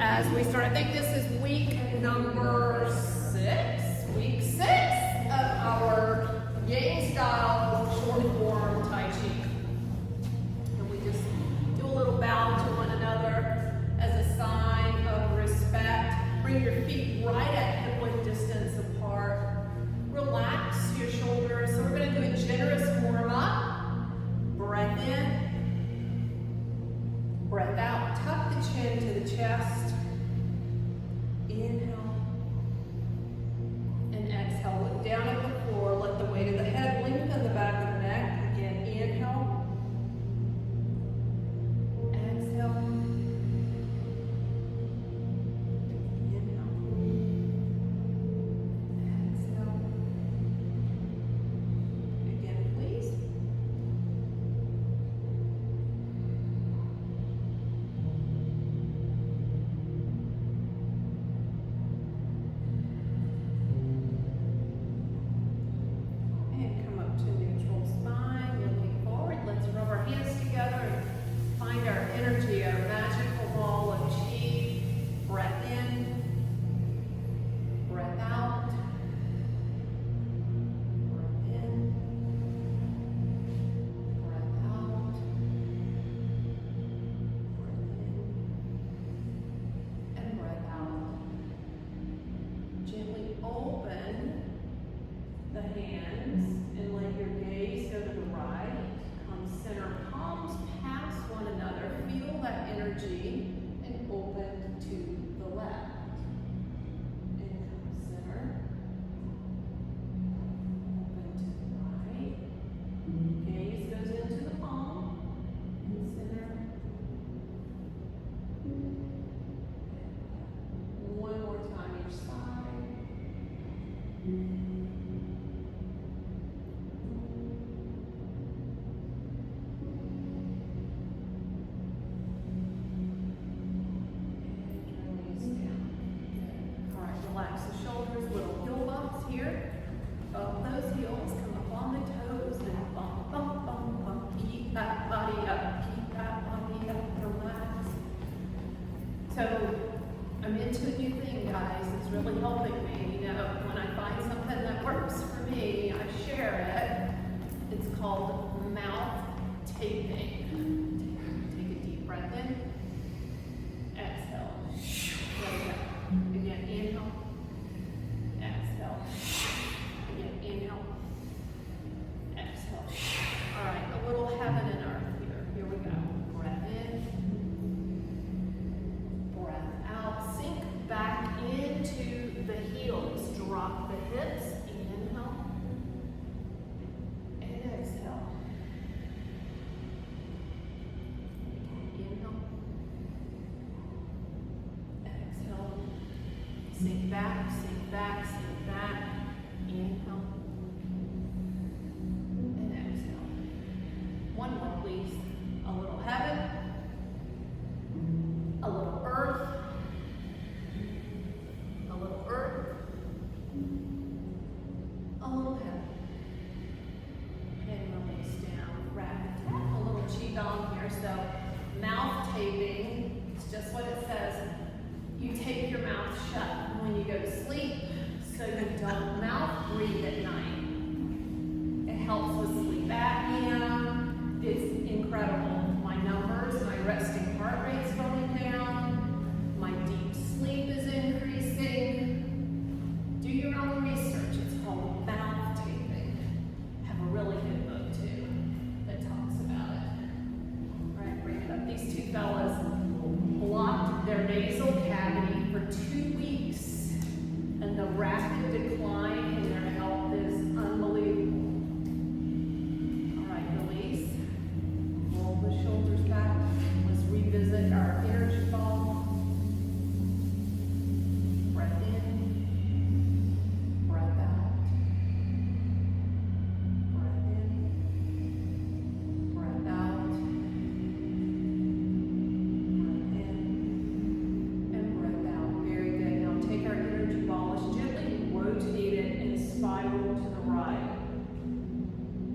As we start, I think this is week number 6, week 6 of our Yang style short form Tai Chi. And we just do a little bow to one another as a sign of respect. Bring your feet right at hip width distance apart. Relax your shoulders. So we're going to do a generous warm up. Breath in. Breath out, tuck the chin to the chest. Inhale. And exhale. Look down at the floor. Let the weight of the head lengthen the back of the neck. Again, inhale. Exhale. Inhale. Exhale. Again, please. Energy, our magical ball of chi. Breath in, breath out. Breath in, breath out. Breath in, and breath out. Gently open the hands and let your gaze go to the right. Come center, palms past one another. Feel that energy and open to the left. And come center. Open to the right. Gaze goes into the palm. And center. One more time each side. Relax the shoulders, little heel bumps here. Up those heels, come up on the toes, and bump, bump, bump, bump. Keep that body up, keep that body up, relax. So, I'm into a new thing, guys. It's really helping me. You know, when I find something that works for me, I share it. It's called mouth taping. Take a deep breath in. Exhale. Let it go. Again, inhale. Exhale. Again, inhale. Exhale. All right, a little heaven and earth here. Here we go. Breath in. Breath out. Sink back into the heels. Drop the hips. Inhale. And exhale. Inhale. Exhale. Sink back, sink back, sink back. Inhale. And exhale. One more, please. A little heaven. A little earth. A little earth. A little heaven. And release down. Rapid tap. A little qigong here. So, mouth taping. It's just what it says. You tape your mouth shut when you go to sleep so you don't mouth breathe at night. It helps with sleep apnea. It's incredible. My numbers, my resting heart rate's going down. My deep sleep is increasing. Do your own research. It's called mouth taping. I have a really good book too that talks about it. All right, bring it up. These two fellas blocked their nasal cavity for 2 weeks, and the rapid decline in their health is unbelievable. All right, release. Roll the shoulders back. Let's revisit our energy ball. Breath in. Breath out. Breath in. Breath out. Rotate it and spiral to the right.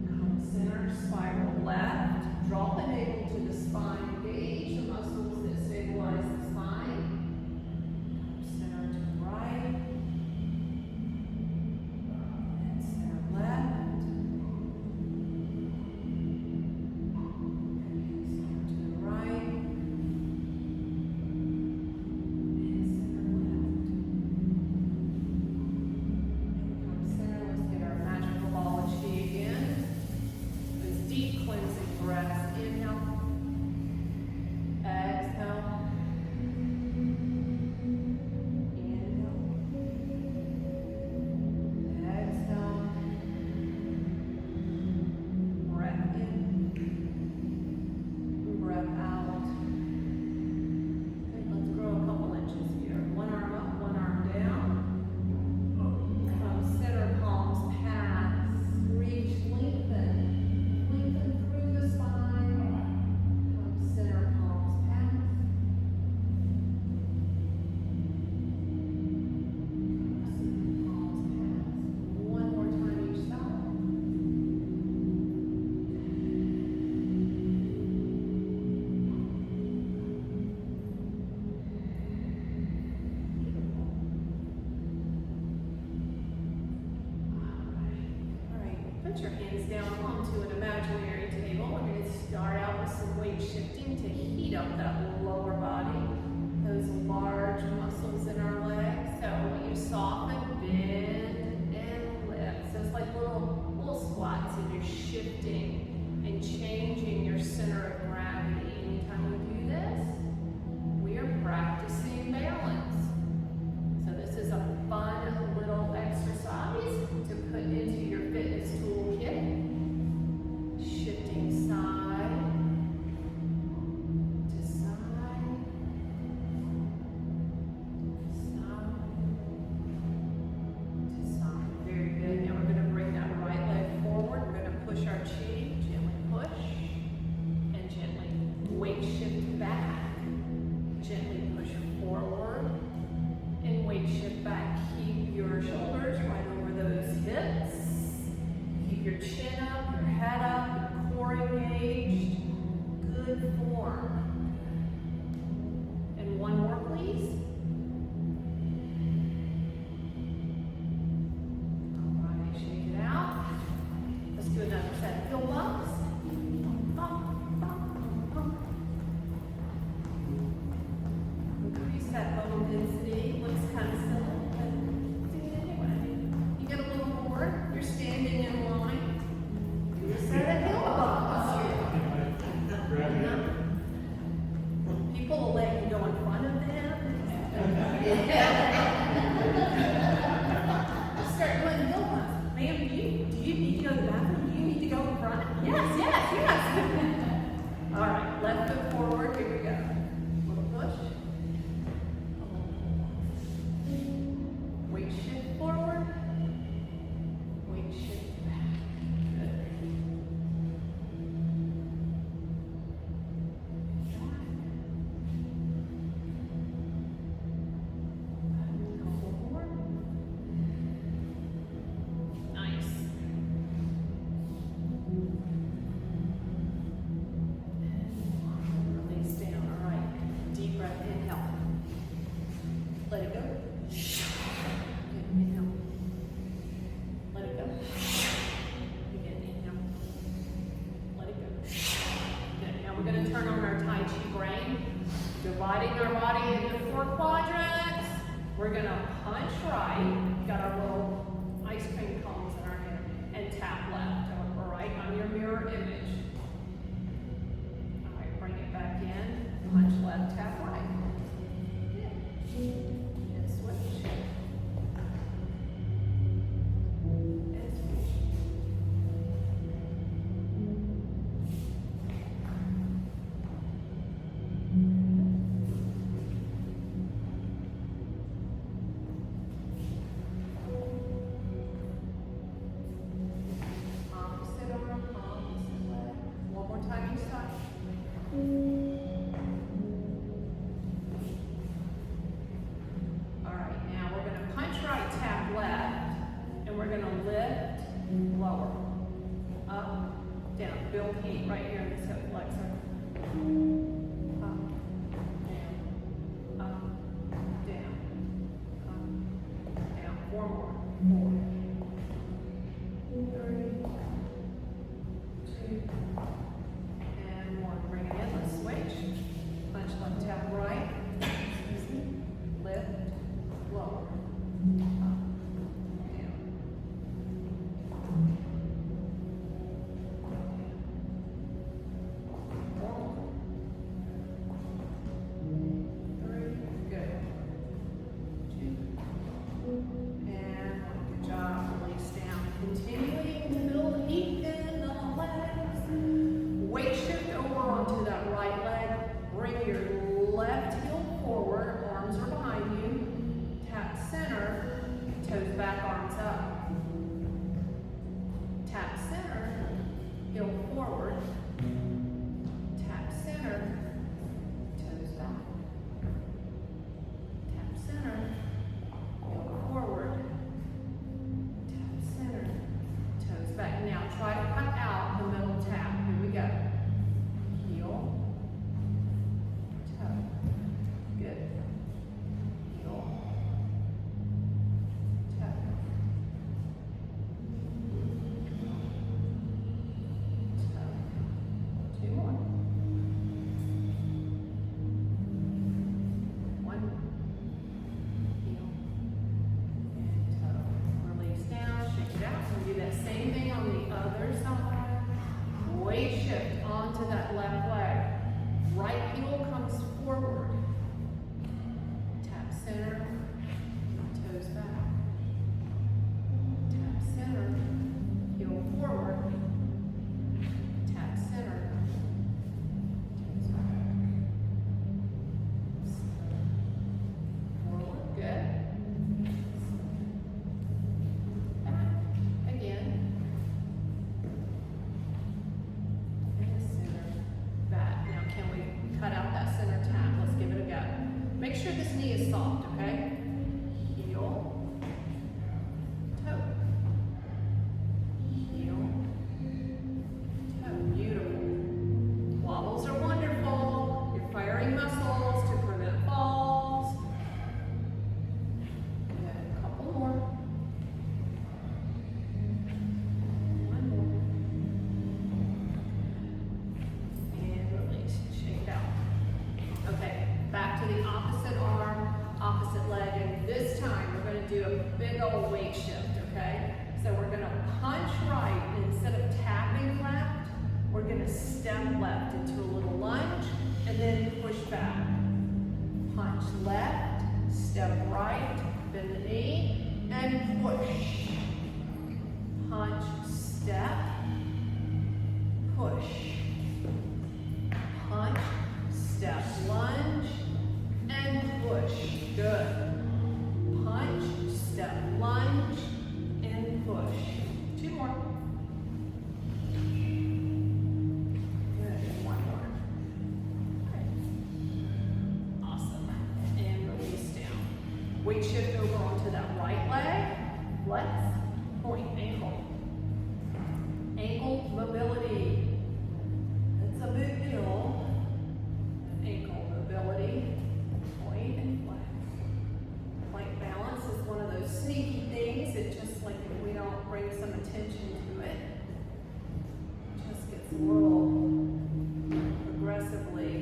Come center, spiral left. Draw the navel to the spine. Engage the muscles that stabilize the spine. put your hands down onto an imaginary table. We're going to start out with some weight shifting to heat up that lower body, those large muscles in our legs. So when you soften, bend, and lift. So it's like little squats, and you're shifting and changing your center of gravity. Anytime we do this, we are practicing balance. So this is a fun little exercise to put into your fitness toolkit. Shifting side to side, side to side. Very good. Now we're going to bring that right leg forward. We're going to push our chi, gently push, and gently weight shift back. Gently push forward and weight shift back. Keep your shoulders right over those hips. Keep your chin up, your head up, your core engaged. Good form. And one more, please. All right, shake it out. Let's do another set of hill bumps. Bump, bump, bump. Increase that bone density. Looks kind of silly, but do it anyway. You get a little more. You're standing in line. Do a set of hill bumps. People will let you go in front of them. Start doing hill bumps. Ma'am, do you need to go to the bathroom? Do you need to go in front? Yes. All right, left foot forward. Here we go. Little push. Weight shift forward. Weight shift back. Good. Couple more. Nice. Release down. All right. Deep breath. Inhale. Let it go. Good. Inhale. Let it go. Again, inhale. Let it go. Good. Now we're going to turn on our Tai Chi brain, dividing our body into 4 quadrants. We're going to punch right. Got our little ice cream cones in our hand, and tap left. All right, on your mirror image. All right, bring it back in. Punch left, tap right. Good. And switch. And switch. Opposite arm, opposite leg. One more time each side. All right, now we're going to punch right, tap left, and we're going to lift, lower, up, down. Build heat right here in this hip flexor. Up, down, up, down, up, down. 4 more. 4, 3, 2, and 1. Bring it in. Let's switch. Punch left, tap right. Lift, lower, up, down. 4 more. 3, good. 2, and 1. Good job. center, toes back. Tap center, heel forward. Tap center, toes back. Forward, good. Back again. And center, back. Now can we cut out that center tap? Let's give it a go. Make sure this knee is soft, okay? Heel, toe. Heel, toe. Beautiful. Wobbles are wonderful. You're firing muscles to prevent falls. Good. A couple more. One more. And release. Shake it out. Okay, back to the opposite arm, opposite leg, and this time we're going to do a big old weight shift, okay? So we're going to punch right, and instead of tapping left, we're going to step left into a little lunge, and then push back. Punch left, step right, bend the knee, and push. Punch, step, push. Punch, step, lunge, and push. Good. Punch, step, lunge, and push. Two more. Good. And one more. Okay. Awesome. And release down. Weight shift over onto that right leg. Flex, point, ankle. Ankle mobility. It's a big deal. Ankle mobility, point and flex. Plank balance is one of those sneaky things that just like if we don't bring some attention to it, just gets a little progressively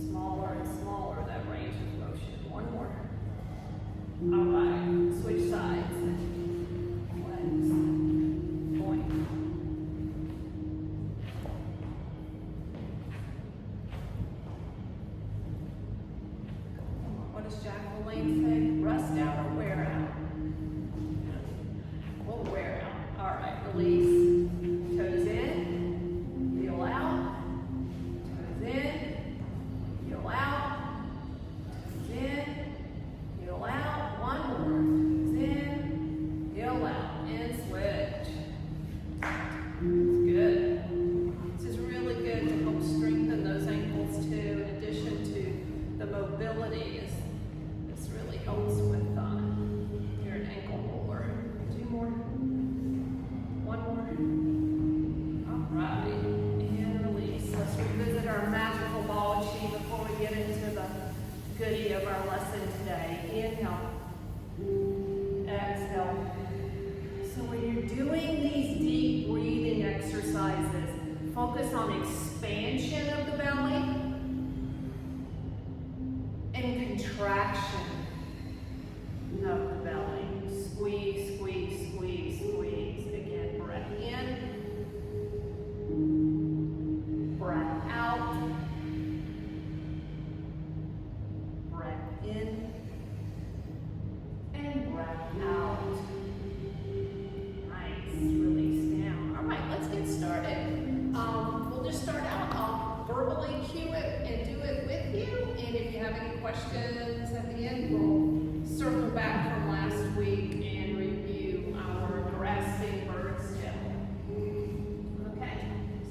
smaller and smaller, that range of motion. One more. All right, switch sides. Flex, point. What does Jack LaLanne say? Rust out or wear out? We'll wear out. All right, release. Toes in, heel out. Toes in, heel out. Toes in, heel out. One more. Toes in, heel out, and switch. Good. This is really good to help strengthen those ankles too, in addition to the mobility. This really helps with your ankle roller. Two more. One more. All right. And release. Let's revisit our magical ball chi before we get into the goodie of our lesson today. Inhale. Exhale. So when you're doing these deep breathing exercises, focus on expansion of the belly and contraction of the belly. Squeeze, squeeze, squeeze, squeeze. Again, breath in, breath out, breath in, and breath out. Nice. Release down. All right, let's get started. We'll just start out. I'll verbally cue it and do it with you. And if you have any questions at the end, we'll circle back from last week and review our grasping bird still. Okay,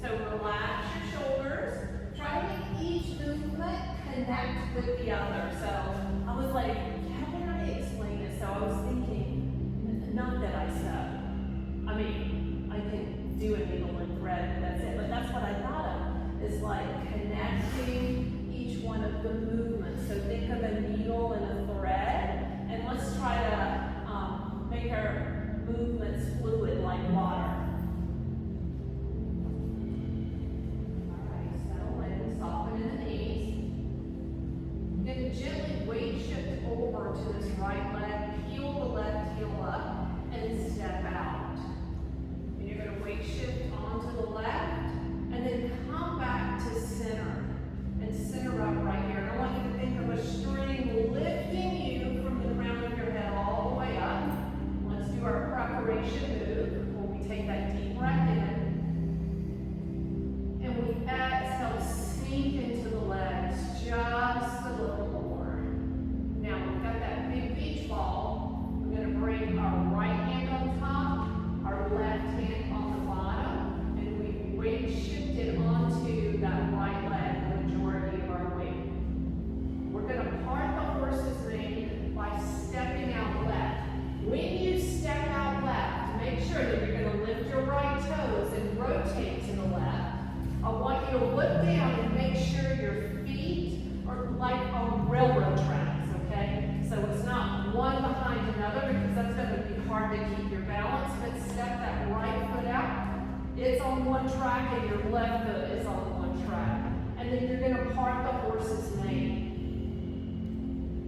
so relax your shoulders. Try to make each movement connect with the other. So I was like, how can I explain this? So I was thinking, not that I sew. I mean, I can do a needle and thread, that's it. But that's what I thought of, is like connecting each one of the movements. So think of a needle and a thread, and let's try to make our movements fluid like water. All right, settle in, soften in the knees. Then gently weight shift over to this right leg, heel the left heel up, and step out. And you're going to weight shift onto the left, and then come back to center. And center up right here. And I want you to think of a string lifting side and your left foot is on one track. And then you're gonna part the horse's mane.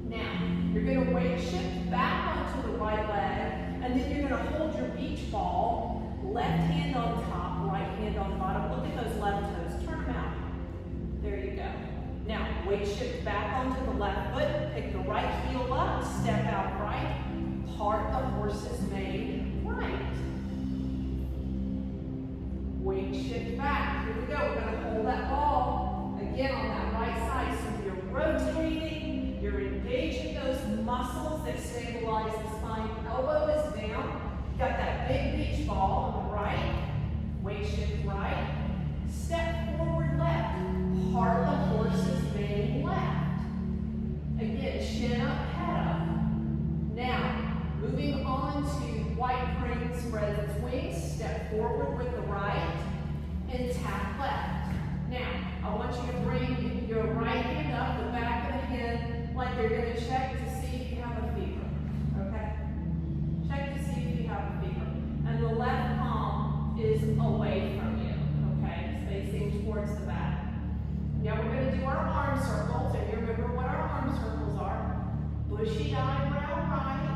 Now, you're gonna weight shift back onto the right leg, and then you're gonna hold your beach ball, left hand on top, right hand on the bottom. Look at those left toes, turn them out. There you go. Now, weight shift back onto the left foot, pick the right heel up, step out right, part the horse's mane right. Weight shift back, here we go, we're gonna hold that ball, again on that right side, so you're rotating, you're engaging those muscles that stabilize the spine, elbow is down, you got that big beach ball on the right, weight shift right, step forward left, part the horse's mane left. Again, chin up, head up. Now, moving on to white crane spread its wings, step forward with the right, and tap left. Now, I want you to bring your right hand up, the back of the hand, like you're going to check to see if you have a fever. Okay? Check to see if you have a fever. And the left palm is away from you. Okay? It's facing towards the back. Now we're going to do our arm circles, and you remember what our arm circles are. Bushy eyebrow right,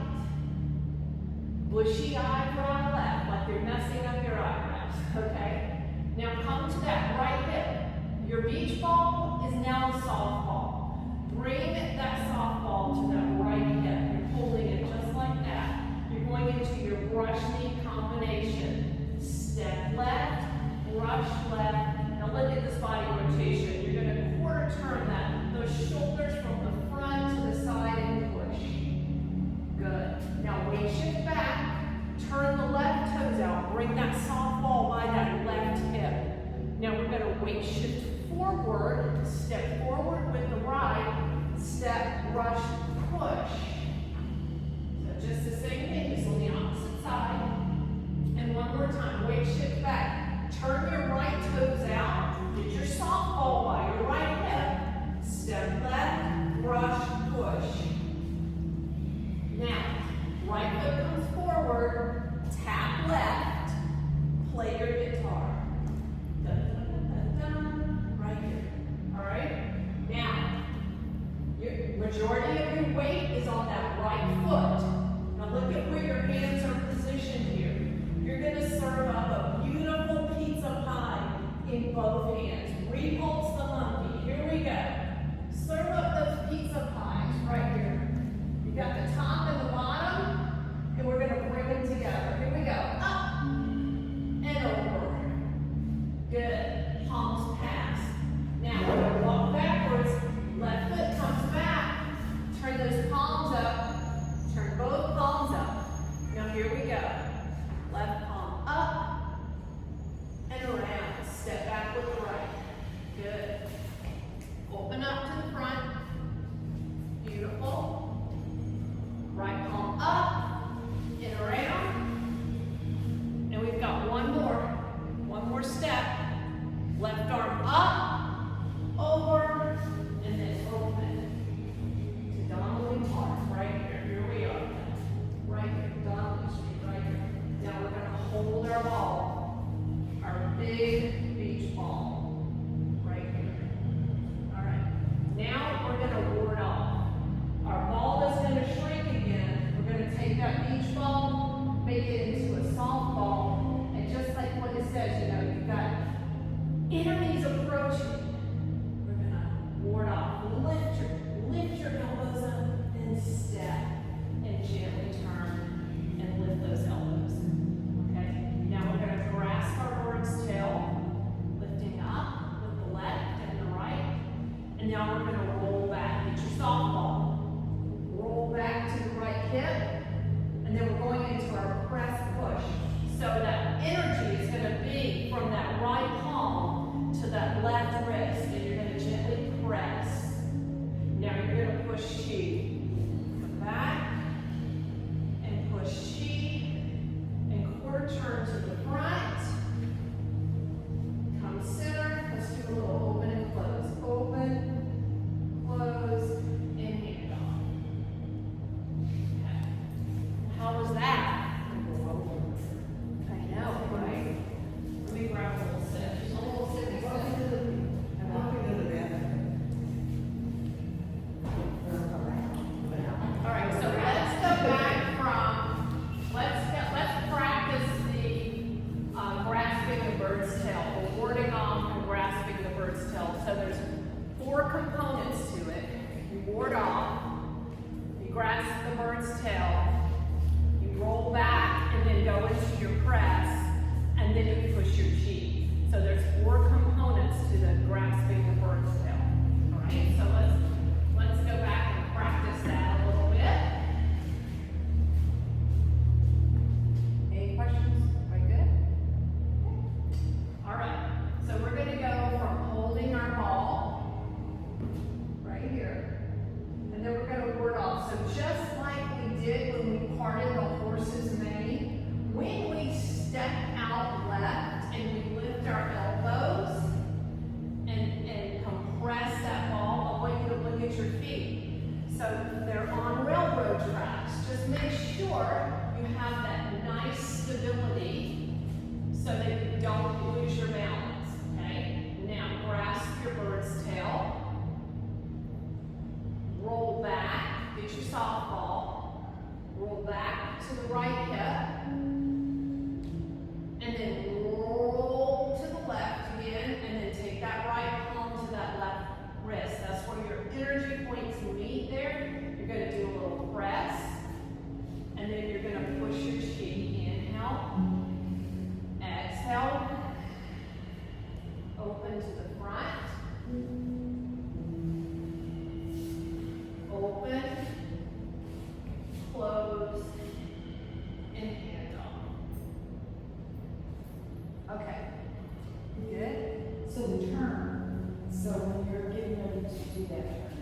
bushy eyebrow left, like you're messing up your eyebrows, okay? Now come to that right hip. Your beach ball is now a softball. Bring that softball to that right hip. You're holding it just like that. You're going into your brush knee combination. Step left, brush left. Now look at this body rotation. You're going to quarter turn that, those shoulders from the front to the side and push. Good. Now weight shift back. Turn the left toes out. Bring that softball by that left hip. Now we're going to weight shift forward. Step forward with the right. Step, brush, push. So just the same thing, just on the opposite side. And one more time. Weight shift back. Turn your right toes out. Get your softball by your right hip. Step left, brush, push. Now, right foot comes forward, tap left, play your guitar. Dun, dun, dun, dun, dun, right here. All right? Now, your majority of your weight is on that right foot. Now look at where your hands are positioned here. You're going to serve up a beautiful pizza pie in both hands. Repulse the monkey. Here we go. Serve up those pizza pies right here. You got the top and the bottom, and we're going to bring them together. Here we go. Up and over. Good. Palms pass. Now we're going to walk backwards. Left foot comes back. Turn those palms up. Turn both palms up. Now here we go. Left palm up and around. Step back with the right. Good. Open up to the front. Beautiful. Right palm up and around. And we've got one more step. Left arm up, over, and then open. To Donnelly Park, right here. Here we are. Right here, Donnelly Street, right here. Now we're going to hold our ball, our big beach ball, right here. All right. Now we're going to ward off. Our ball is going to shrink again. We're going to take that beach ball, make it into a softball, and just like what it says, you know, you've got enemies approaching. We're going to ward off. Lift your elbows up and step and gently turn and lift those elbows. Okay? Now we're going to grasp our bird's tail, lifting up with the left and the right. And now we're going to roll back. Get your softball. Roll back to the right hip. And then we're going into our press push. So that energy is going to be from that right palm to that left wrist. And you're going to gently press. Now you're going to push chi. Come back and push chi. And quarter turn to the front. Come center. Let's do a little open and close. Open, close, and hand off. Okay. grasp the bird's tail, you roll back and then go into your press, and then you push your chi. So there's 4 components to the grasping the bird's tail. All right, so let's go back and practice that a little bit. Any questions? Everybody good? All right, so we're going to go from holding our ball right here, and then we're going to ward off. So just like we did when we parted the horse's mane, when we step out left and we lift our elbows and compress that ball, I want you to look at your feet. So they're on railroad tracks. Just make sure you have that nice stability so that you don't lose your balance, okay? Now grasp your bird's tail, roll back, get your softball, roll back to the right hip, and then roll to the left again, and then take that right palm to that left wrist. That's where your energy points meet there. You're going to do a little press, and then you're going to push your chi. Inhale, exhale, open to the front, open, close, and hand off. Okay, good? So the turn, so when you're getting ready to do that turn,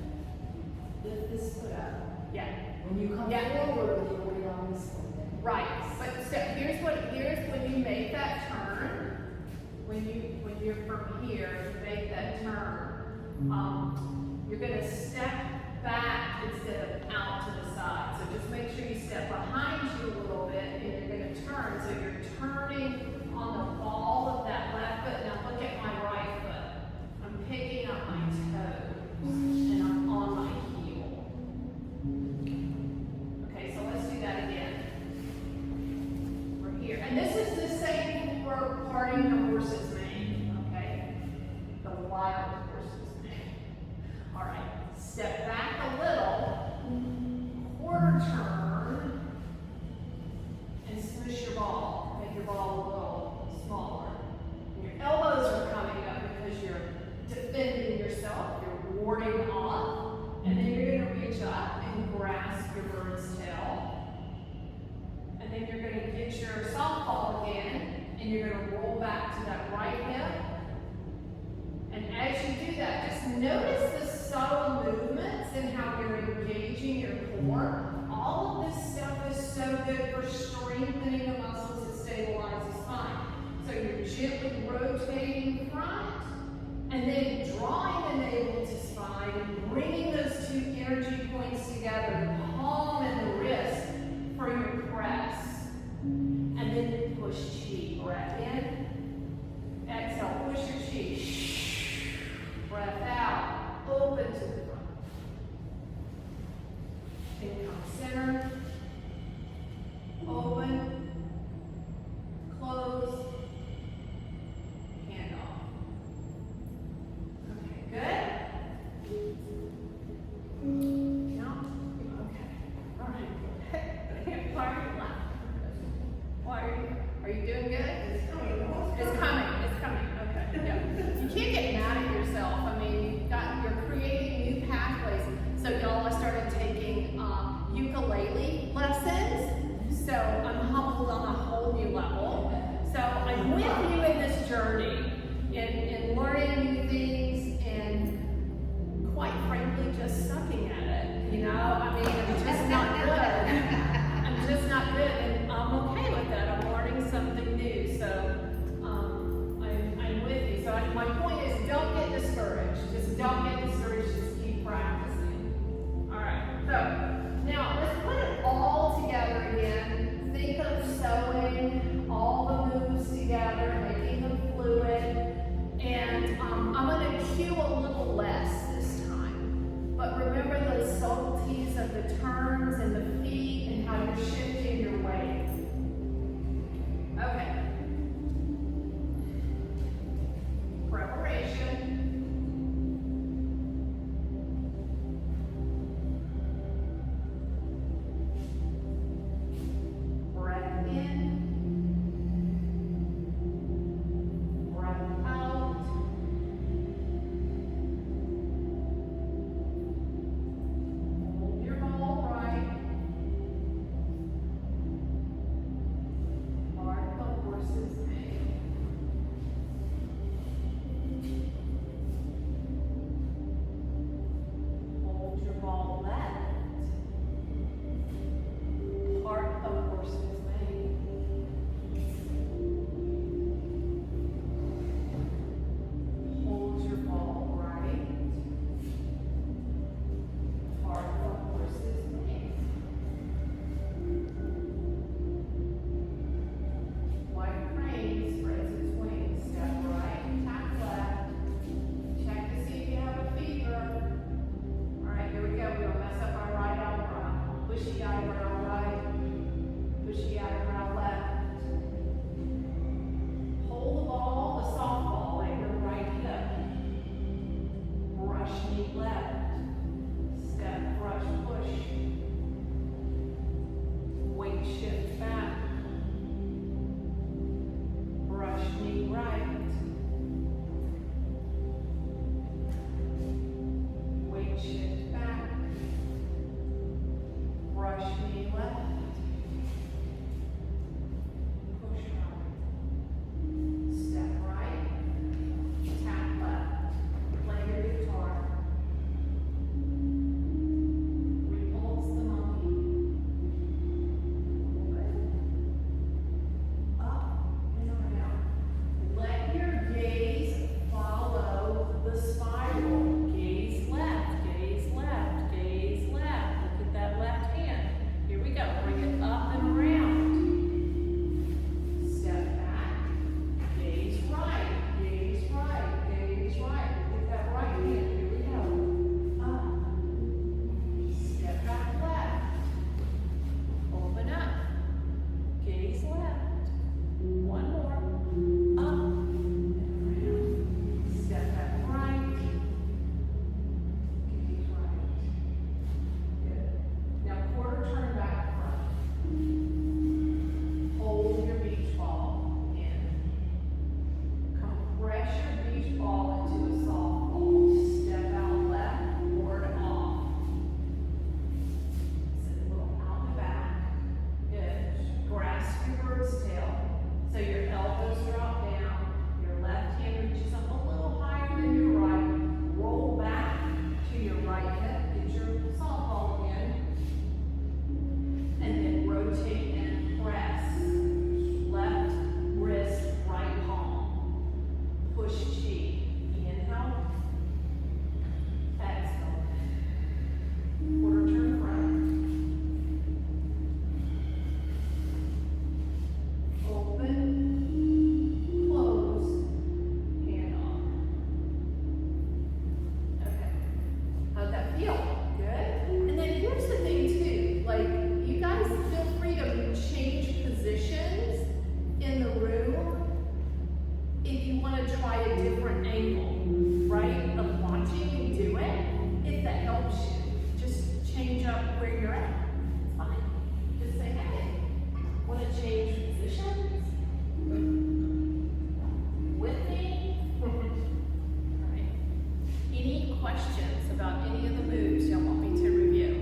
lift this foot up. Yeah. When you come forward, you're weight on this one then. Right, but so here's when you make that turn, when you're from here, you make that turn, you're gonna step back instead of out to the side. So just make sure you step behind you a little bit and you're gonna turn. So you're turning on the ball of that left foot. Now look at my right foot. I'm picking up my toes and I'm on my heel. Okay, so let's do that again. We're here. And this is the same for parting the horse's mane, okay? The wild horse's mane. All right, step back a little, quarter turn, and smush your ball. Make your ball a little smaller. And your elbows are coming up because you're defending yourself, you're warding off, and then you're gonna reach up and grasp your bird's tail. And then you're gonna get your softball again, and you're gonna roll back to that right hip. And as you do that, just notice the subtle movements and how you're engaging your core. All of this stuff is so good for strengthening the muscles that stabilize the spine. So you're gently rotating front, and then drawing the navel to spine, and bringing those 2 energy points together, the palm and the wrist for your press. And then you push chi. Breath in, exhale, push your chi. Breath out, open to the front. Then come center, open, close, hand off. Okay, good? No? Okay. All right. Why are you laughing? Why are you doing good? It's coming. It's coming. It's coming. Okay. Yeah. You can't get mad at yourself. I mean, you're creating new pathways. So y'all, I started taking ukulele lessons. So I'm humbled on a whole new level. So I'm with you in this journey, in learning new things, and quite frankly, just sucking at it. You know, I mean, I'm just not good. I'm just not good, and I'm okay with that. I'm learning something new. So I'm with you. So my point is, don't get discouraged. Just don't get discouraged. Just keep practicing. All right. So now let's put it all together again. Think of sewing all the moves together, making them fluid. And I'm going to cue a little less this time. But remember the subtleties of the turns and the feet and how you're shifting your weight. Okay. Preparation. So your elbows drop down, your left hand reaches up a little higher than your right, roll back to your right hip, get your softball in, and then rotate and press. Left wrist, right palm. Push chi. Inhale. Exhale. Quarter turn front. Open, close, hand off. Okay. How'd that feel? Good? And then here's the thing too, like, you guys feel free to change positions in the room if you want to try a different angle, right, of watching me do it, if that helps you. Just change up where you're at. It's fine. Just say, hey, want to change positions? With me? Alright. Any questions about any of the moves y'all want me to review?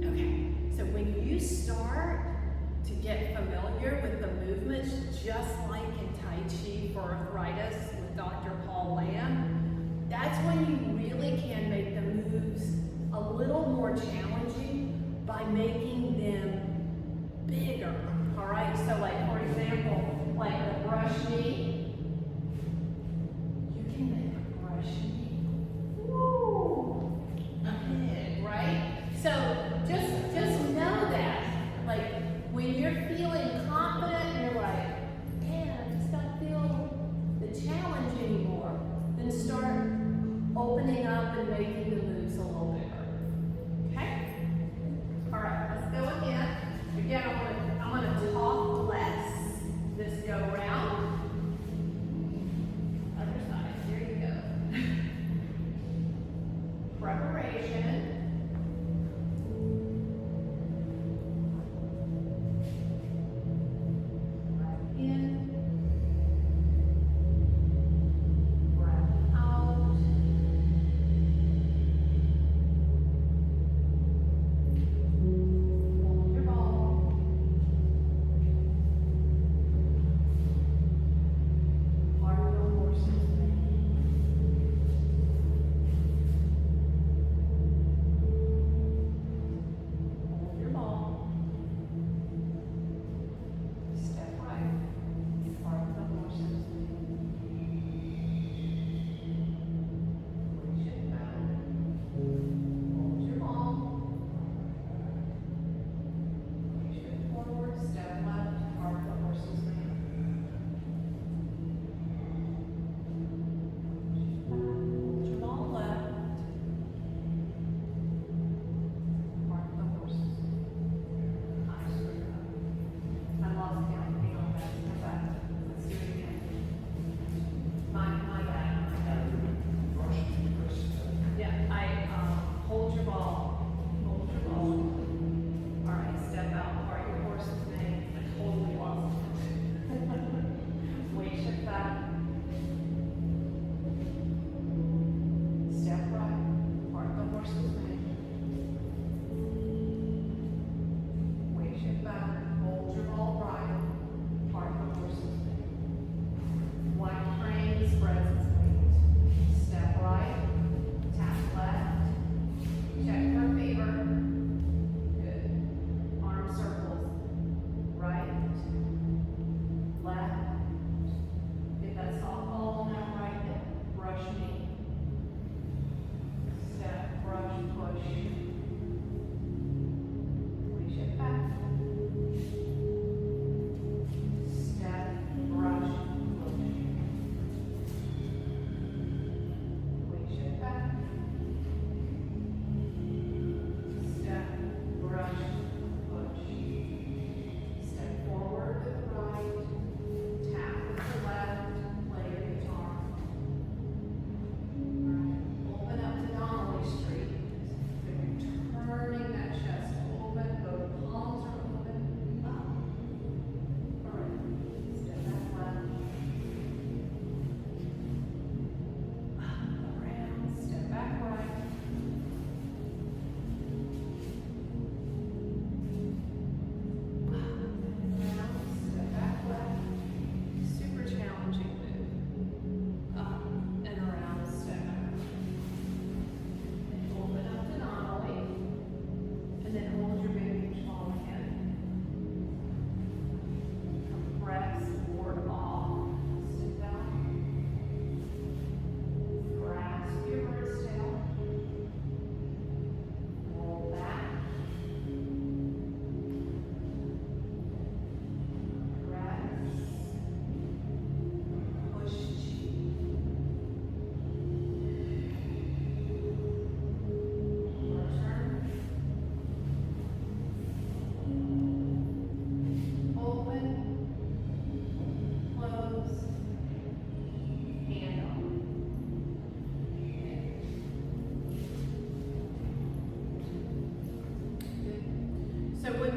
Okay, so when you start to get familiar with the movements, just like in Tai Chi for arthritis with Dr. Paul Lamb, that's when you really can make the moves a little more challenging by making them bigger. All right, so like for example, like the brush knee, you can make a brush knee. Woo! Big, right? So just know that, like when you're feeling confident, you're like, man, I just don't feel the challenge anymore. Then start opening up and making the moves a little bigger. Okay?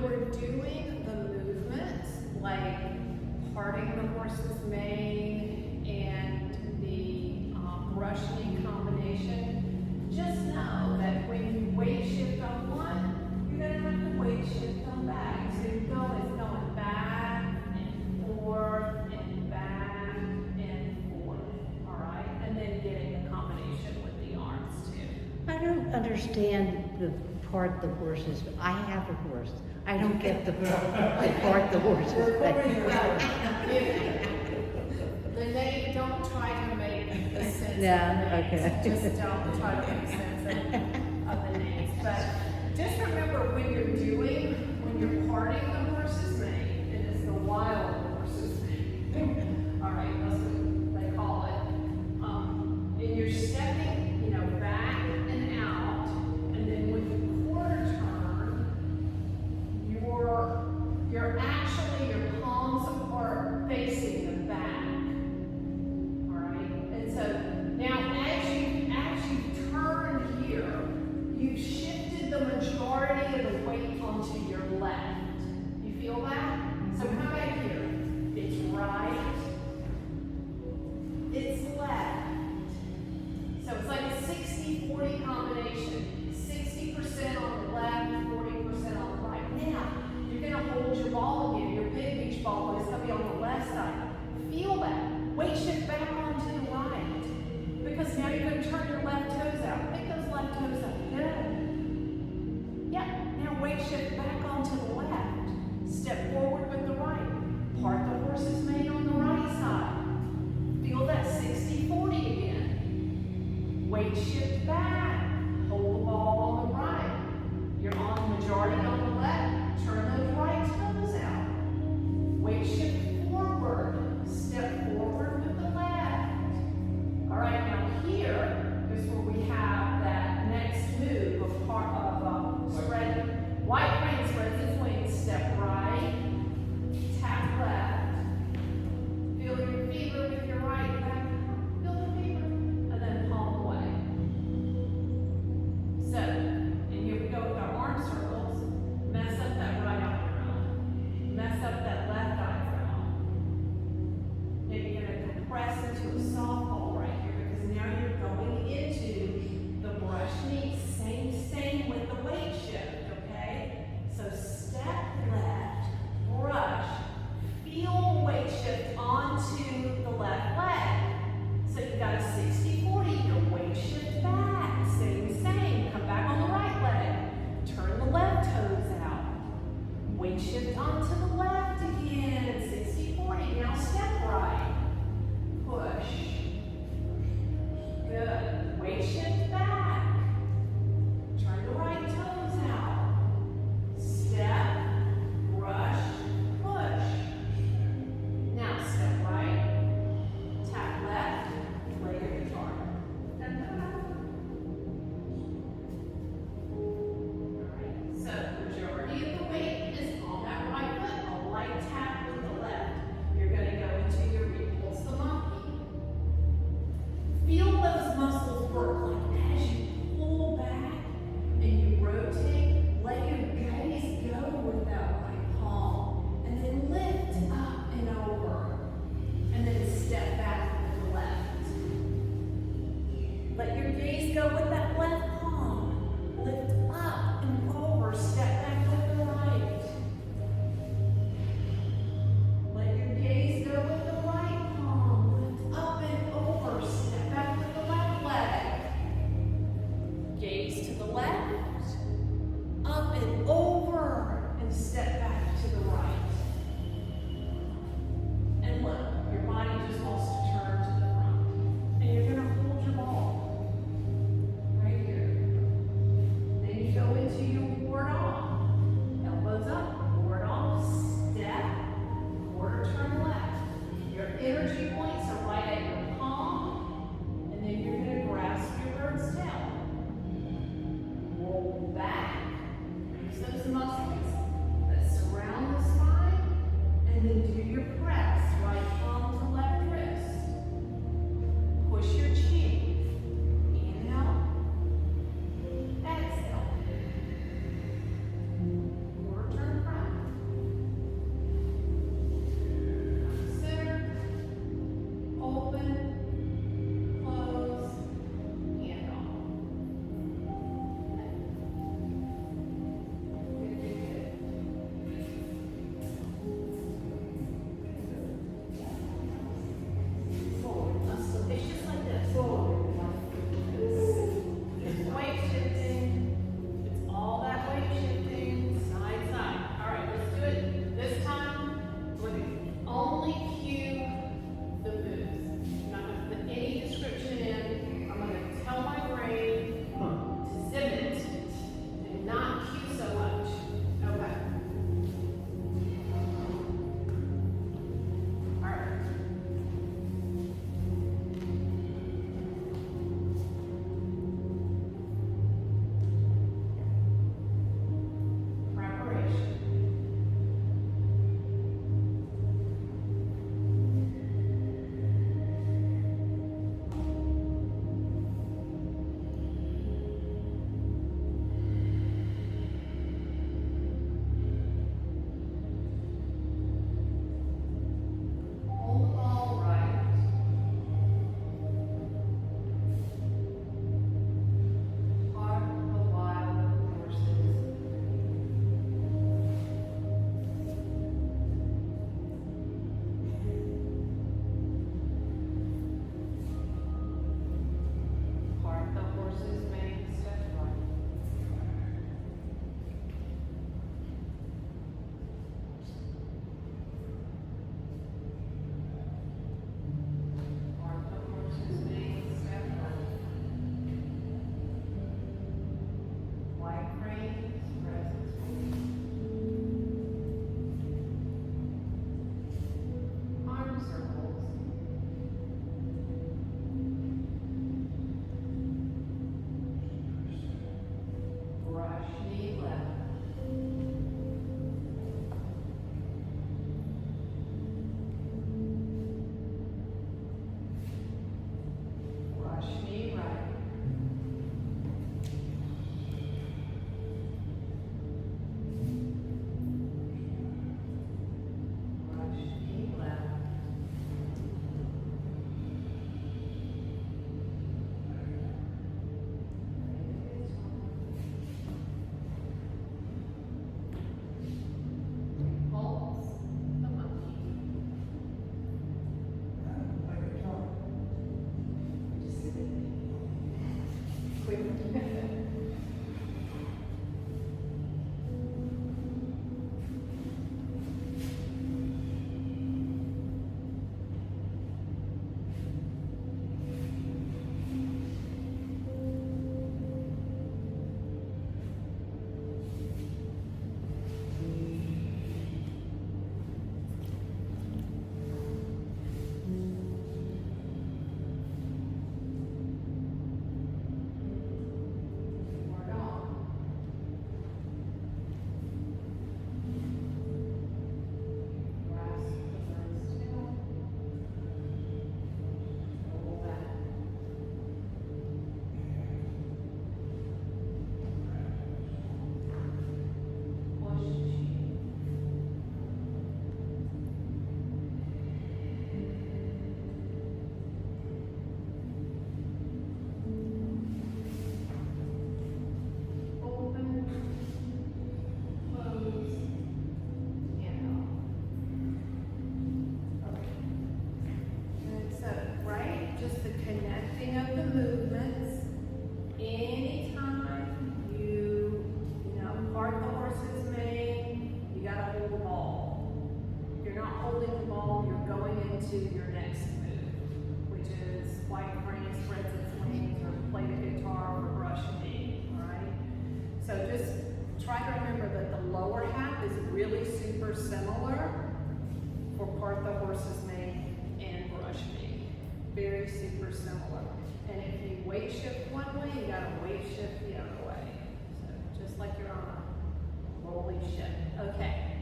we're doing the movements, like parting the horse's mane and the brush knee combination, just know that when you weight shift on one, you're gonna have to weight shift on back. So it's going back and forth and back and forth, all right? And then getting the combination with the arms too. I don't understand the part the horses, I have a horse. I don't get the part the horses. Lene, don't try to make the sense No, of the names. okay. Just don't try to make sense of the names. But just remember when you're parting the horse's mane, it is the wild horse's mane. All right, that's what they call it. And you're stepping, back and out, and then with the quarter turn, your palms are facing the back. All right, and so now as you turn here, you've shifted the majority of the weight onto your left. You feel that? So come back here. It's right. It's left. So it's like a 60-40 combination. 60% on the left, 40% on the right. Now, you're gonna hold your ball again, your big beach ball, but it's gonna be on the left side. Feel that. Weight shift back onto the right. Because now you're gonna turn your left toes out. Pick those left toes up. Good. Yep. Now weight shift back onto the left. Step forward with the right. Part the horse's mane on the right side. Feel that 60-40 again. Weight shift back. Hold the ball on the right. You're on the majority on the left. Turn those right toes out. Weight shift forward. Step forward with the left. All right, now here is where we have that next move of spread. White crane spreads its wings. Step right. Tap left. Feel your fever with your right back. Feel the fever. And then palm away. into your next move, which is white crane spreads its wings, or play the guitar, or brush knee, all right? So just try to remember that the lower half is really super similar for part the horse's mane and brush knee. Very super similar. And if you weight shift one way, you gotta weight shift the other way. So just like you're on a rolling ship. Okay.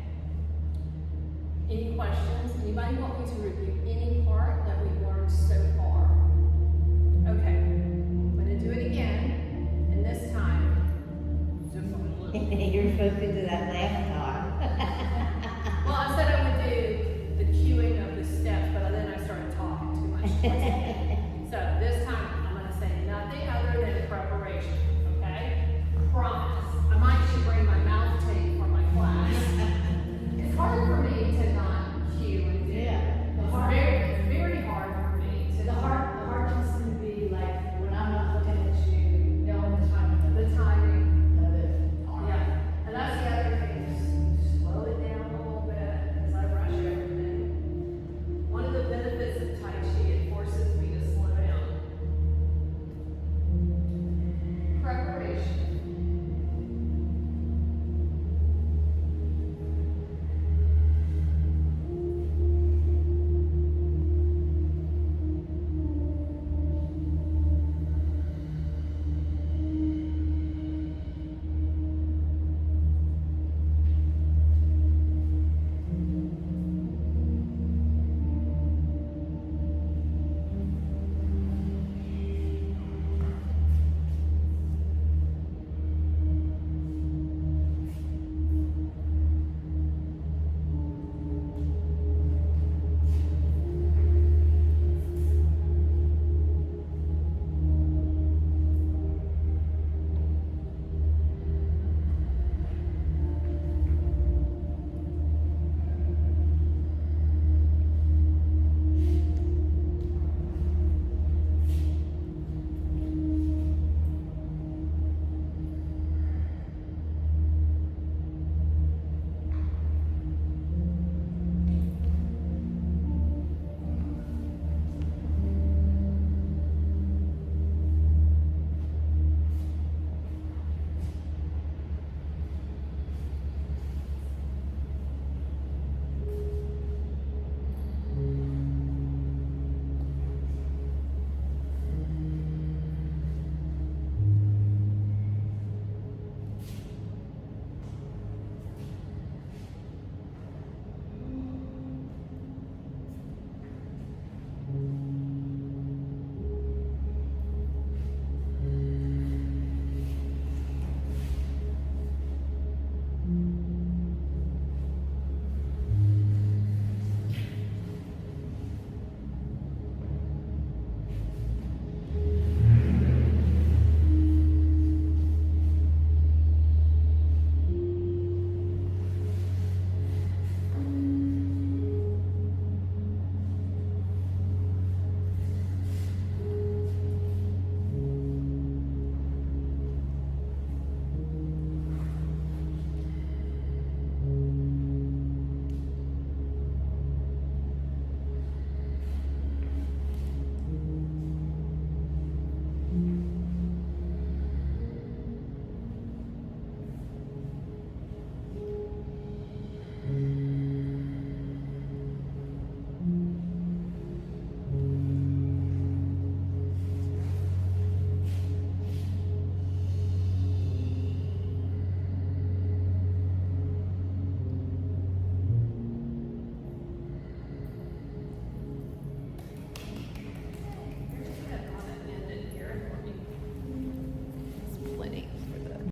Any questions? Anybody want me to review any part that we've learned so far? Okay. I'm gonna do it again, and this time, just a little. You're supposed to do that laugh